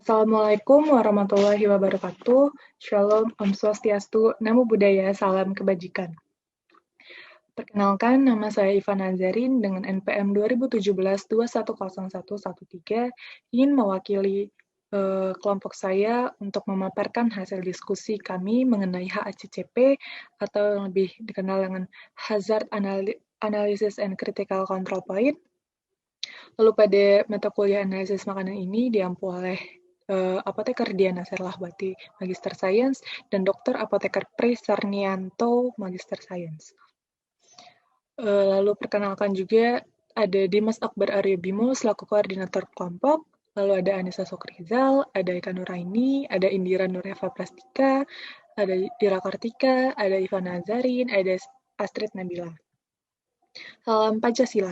Assalamualaikum warahmatullahi wabarakatuh. Shalom, Om Swastiastu, Namo Buddhaya, Salam Kebajikan. Perkenalkan, nama saya Ivan Nazarin dengan NPM 2017-210113 ingin mewakili kelompok saya untuk memaparkan hasil diskusi kami mengenai HACCP atau yang lebih dikenal dengan Hazard Analysis and Critical Control Point. Lalu pada mata kuliah analisis makanan ini diampu oleh Apoteker Diana Serlahwati, Magister Sains, dan Dr. Apoteker Pri Sarnianto, Magister Sains. Lalu perkenalkan juga ada Dimas Akbar Aryo Bimo selaku koordinator kelompok, lalu ada Anissa Sokrizal, ada Eka Nuraini, ada Indira Nureva Plastika, ada Dira Kartika, ada Ivan Nazarin, ada Astrid Nabila. Salam Pancasila.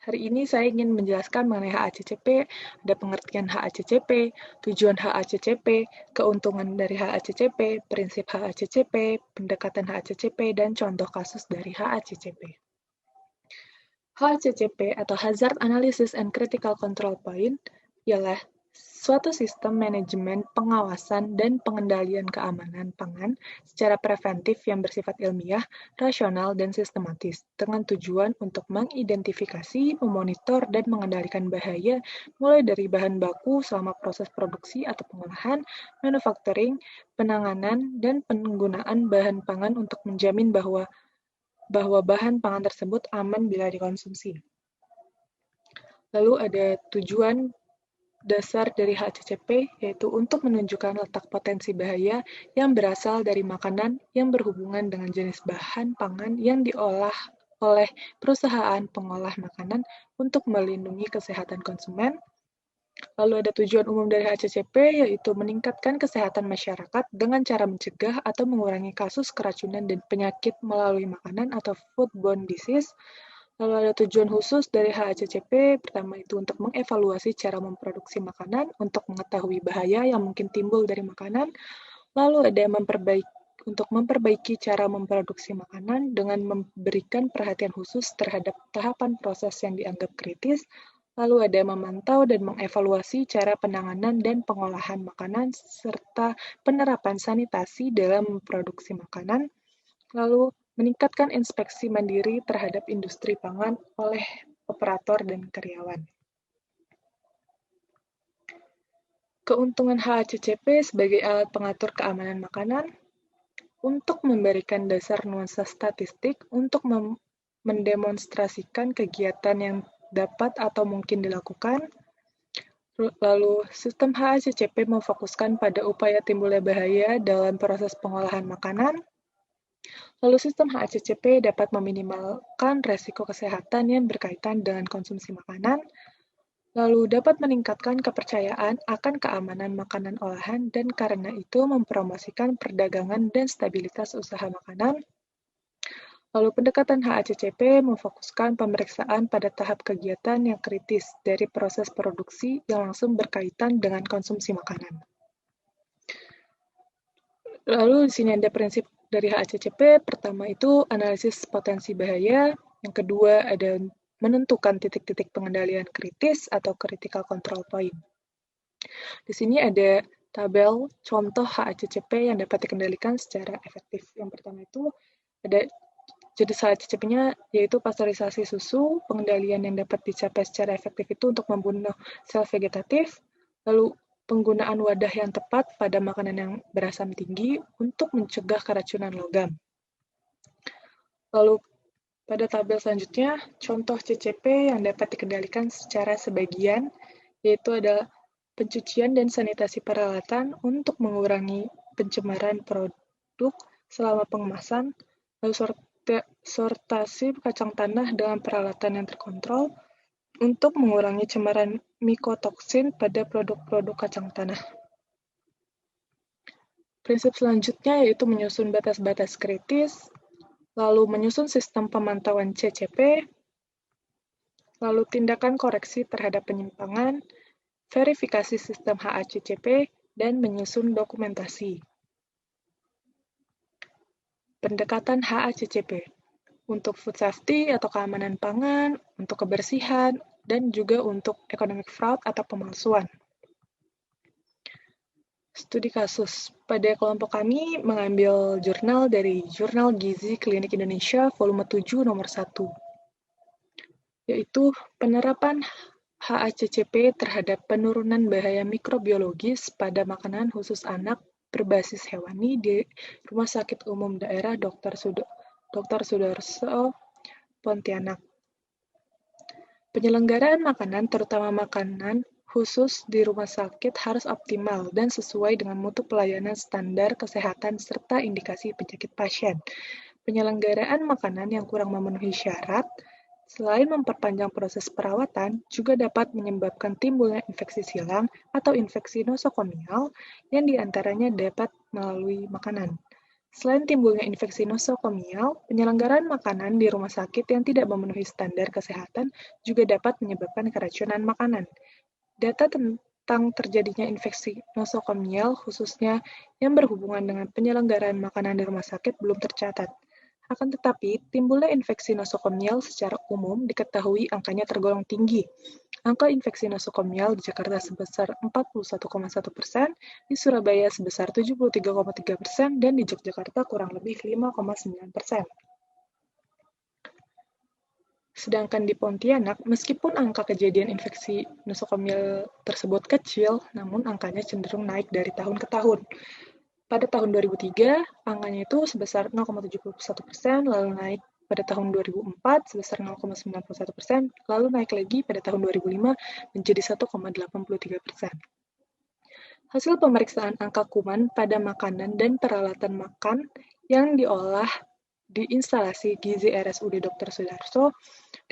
Hari ini saya ingin menjelaskan mengenai HACCP, ada pengertian HACCP, tujuan HACCP, keuntungan dari HACCP, prinsip HACCP, pendekatan HACCP, dan contoh kasus dari HACCP. HACCP atau Hazard Analysis and Critical Control Point ialah suatu sistem manajemen pengawasan dan pengendalian keamanan pangan secara preventif yang bersifat ilmiah, rasional, dan sistematis, dengan tujuan untuk mengidentifikasi, memonitor, dan mengendalikan bahaya mulai dari bahan baku selama proses produksi atau pengolahan, manufacturing, penanganan, dan penggunaan bahan pangan untuk menjamin bahwa bahan pangan tersebut aman bila dikonsumsi. Lalu ada tujuan dasar dari HACCP, yaitu untuk menunjukkan letak potensi bahaya yang berasal dari makanan yang berhubungan dengan jenis bahan pangan yang diolah oleh perusahaan pengolah makanan untuk melindungi kesehatan konsumen. Lalu ada tujuan umum dari HACCP, yaitu meningkatkan kesehatan masyarakat dengan cara mencegah atau mengurangi kasus keracunan dan penyakit melalui makanan atau foodborne disease. Lalu ada tujuan khusus dari HACCP, pertama itu untuk mengevaluasi cara memproduksi makanan untuk mengetahui bahaya yang mungkin timbul dari makanan. Lalu ada untuk memperbaiki cara memproduksi makanan dengan memberikan perhatian khusus terhadap tahapan proses yang dianggap kritis. Lalu ada memantau dan mengevaluasi cara penanganan dan pengolahan makanan serta penerapan sanitasi dalam memproduksi makanan. Lalu meningkatkan inspeksi mandiri terhadap industri pangan oleh operator dan karyawan. Keuntungan HACCP sebagai alat pengatur keamanan makanan untuk memberikan dasar nuansa statistik untuk mendemonstrasikan kegiatan yang dapat atau mungkin dilakukan. Lalu, sistem HACCP memfokuskan pada upaya timbulnya bahaya dalam proses pengolahan makanan. Lalu sistem HACCP dapat meminimalkan resiko kesehatan yang berkaitan dengan konsumsi makanan, lalu dapat meningkatkan kepercayaan akan keamanan makanan olahan dan karena itu mempromosikan perdagangan dan stabilitas usaha makanan. Lalu pendekatan HACCP memfokuskan pemeriksaan pada tahap kegiatan yang kritis dari proses produksi yang langsung berkaitan dengan konsumsi makanan. Lalu di sini ada prinsip dari HACCP, pertama itu analisis potensi bahaya, yang kedua ada menentukan titik-titik pengendalian kritis atau critical control point. Di sini ada tabel contoh HACCP yang dapat dikendalikan secara efektif. Yang pertama itu ada jenis HACCP-nya yaitu pasteurisasi susu, pengendalian yang dapat dicapai secara efektif itu untuk membunuh sel vegetatif, lalu penggunaan wadah yang tepat pada makanan yang berasam tinggi untuk mencegah keracunan logam. Lalu pada tabel selanjutnya, contoh CCP yang dapat dikendalikan secara sebagian, yaitu adalah pencucian dan sanitasi peralatan untuk mengurangi pencemaran produk selama pengemasan, lalu sortasi kacang tanah dengan peralatan yang terkontrol untuk mengurangi cemaran mikotoksin pada produk-produk kacang tanah. Prinsip selanjutnya yaitu menyusun batas-batas kritis, lalu menyusun sistem pemantauan CCP, lalu tindakan koreksi terhadap penyimpangan, verifikasi sistem HACCP, dan menyusun dokumentasi. Pendekatan HACCP untuk food safety atau keamanan pangan, untuk kebersihan, dan juga untuk economic fraud atau pemalsuan. Studi kasus. Pada kelompok kami mengambil jurnal dari Jurnal Gizi Klinik Indonesia volume 7 nomor 1, yaitu penerapan HACCP terhadap penurunan bahaya mikrobiologis pada makanan khusus anak berbasis hewani di Rumah Sakit Umum Daerah Dr. Sudarso, Pontianak. Penyelenggaraan makanan, terutama makanan khusus di rumah sakit harus optimal dan sesuai dengan mutu pelayanan standar kesehatan serta indikasi penyakit pasien. Penyelenggaraan makanan yang kurang memenuhi syarat, selain memperpanjang proses perawatan, juga dapat menyebabkan timbulnya infeksi silang atau infeksi nosokomial yang diantaranya dapat melalui makanan. Selain timbulnya infeksi nosokomial, penyelenggaraan makanan di rumah sakit yang tidak memenuhi standar kesehatan juga dapat menyebabkan keracunan makanan. Data tentang terjadinya infeksi nosokomial, khususnya yang berhubungan dengan penyelenggaraan makanan di rumah sakit, belum tercatat. Akan tetapi, timbulnya infeksi nosokomial secara umum diketahui angkanya tergolong tinggi. Angka infeksi nosokomial di Jakarta sebesar 41,1%, di Surabaya sebesar 73,3%, dan di Yogyakarta kurang lebih 5,9%. Sedangkan di Pontianak, meskipun angka kejadian infeksi nosokomial tersebut kecil, namun angkanya cenderung naik dari tahun ke tahun. Pada tahun 2003, angkanya itu sebesar 0,71%, lalu naik pada tahun 2004 sebesar 0,91%, lalu naik lagi pada tahun 2005 menjadi 1,83%. Hasil pemeriksaan angka kuman pada makanan dan peralatan makan yang diolah di instalasi gizi RSUD Dr. Sudarso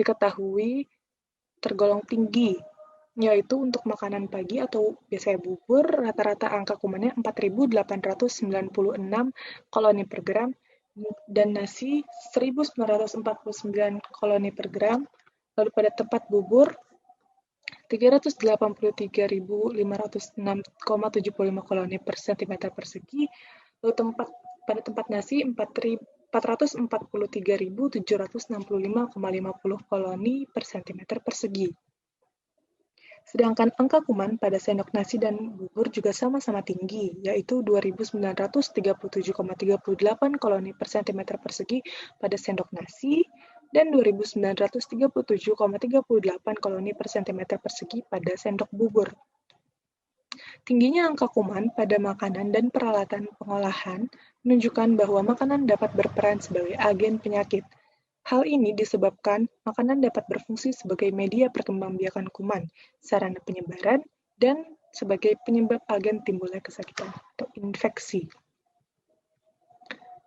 diketahui tergolong tinggi, yaitu untuk makanan pagi atau biasanya bubur, rata-rata angka kumannya 4.896 kalori per gram, dan nasi 1.949 kalori per gram. Lalu pada tempat bubur 383.506,75 kalori per cm persegi, lalu pada tempat nasi 443.765,50 kalori per cm persegi. Sedangkan angka kuman pada sendok nasi dan bubur juga sama-sama tinggi, yaitu 2.937,38 kalori per cm persegi pada sendok nasi dan 2.937,38 kalori per cm persegi pada sendok bubur. Tingginya angka kuman pada makanan dan peralatan pengolahan menunjukkan bahwa makanan dapat berperan sebagai agen penyakit. Hal ini disebabkan makanan dapat berfungsi sebagai media perkembangbiakan kuman, sarana penyebaran, dan sebagai penyebab agen timbulnya kesakitan atau infeksi.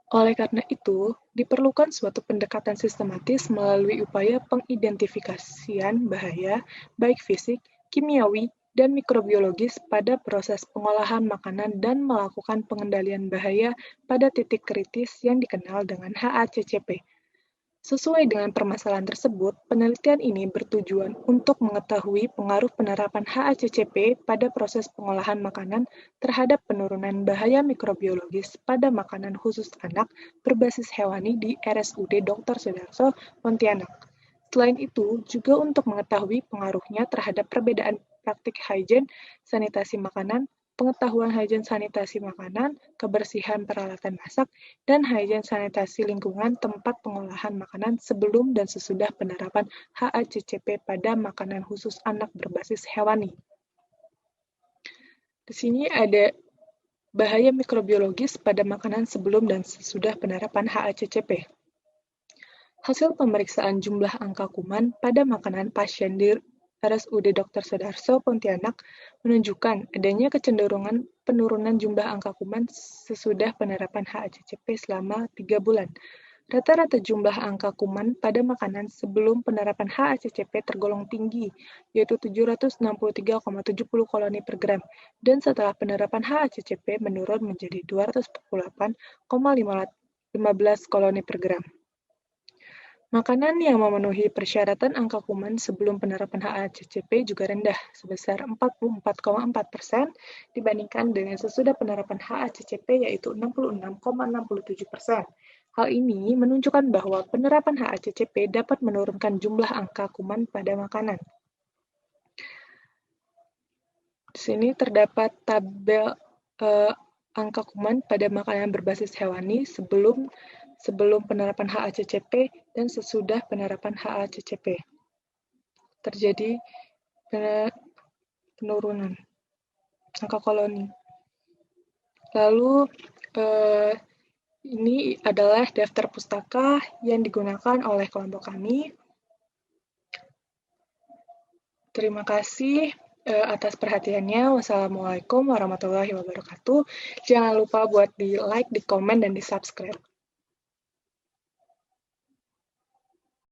Oleh karena itu, diperlukan suatu pendekatan sistematis melalui upaya pengidentifikasian bahaya, baik fisik, kimiawi, dan mikrobiologis pada proses pengolahan makanan dan melakukan pengendalian bahaya pada titik kritis yang dikenal dengan HACCP. Sesuai dengan permasalahan tersebut, penelitian ini bertujuan untuk mengetahui pengaruh penerapan HACCP pada proses pengolahan makanan terhadap penurunan bahaya mikrobiologis pada makanan khusus anak berbasis hewani di RSUD Dr. Sudarso, Pontianak. Selain itu, juga untuk mengetahui pengaruhnya terhadap perbedaan praktik hygiene sanitasi makanan, pengetahuan hygiene sanitasi makanan, kebersihan peralatan masak, dan hygiene sanitasi lingkungan tempat pengolahan makanan sebelum dan sesudah penerapan HACCP pada makanan khusus anak berbasis hewani. Di sini ada bahaya mikrobiologis pada makanan sebelum dan sesudah penerapan HACCP. Hasil pemeriksaan jumlah angka kuman pada makanan pasien di RSUD Dr. Sudarso, Pontianak menunjukkan adanya kecenderungan penurunan jumlah angka kuman sesudah penerapan HACCP selama 3 bulan. Rata-rata jumlah angka kuman pada makanan sebelum penerapan HACCP tergolong tinggi, yaitu 763,70 kalori per gram, dan setelah penerapan HACCP menurun menjadi 248,15 kalori per gram. Makanan yang memenuhi persyaratan angka kuman sebelum penerapan HACCP juga rendah, sebesar 44,4% dibandingkan dengan sesudah penerapan HACCP, yaitu 66,67%. Hal ini menunjukkan bahwa penerapan HACCP dapat menurunkan jumlah angka kuman pada makanan. Di sini terdapat tabel angka kuman pada makanan berbasis hewani sebelum penerapan HACCP dan sesudah penerapan HACCP. Terjadi penurunan angka koloni. Lalu ini adalah daftar pustaka yang digunakan oleh kelompok kami. Terima kasih atas perhatiannya. Wassalamualaikum warahmatullahi wabarakatuh. Jangan lupa buat di like, di komen, dan di subscribe.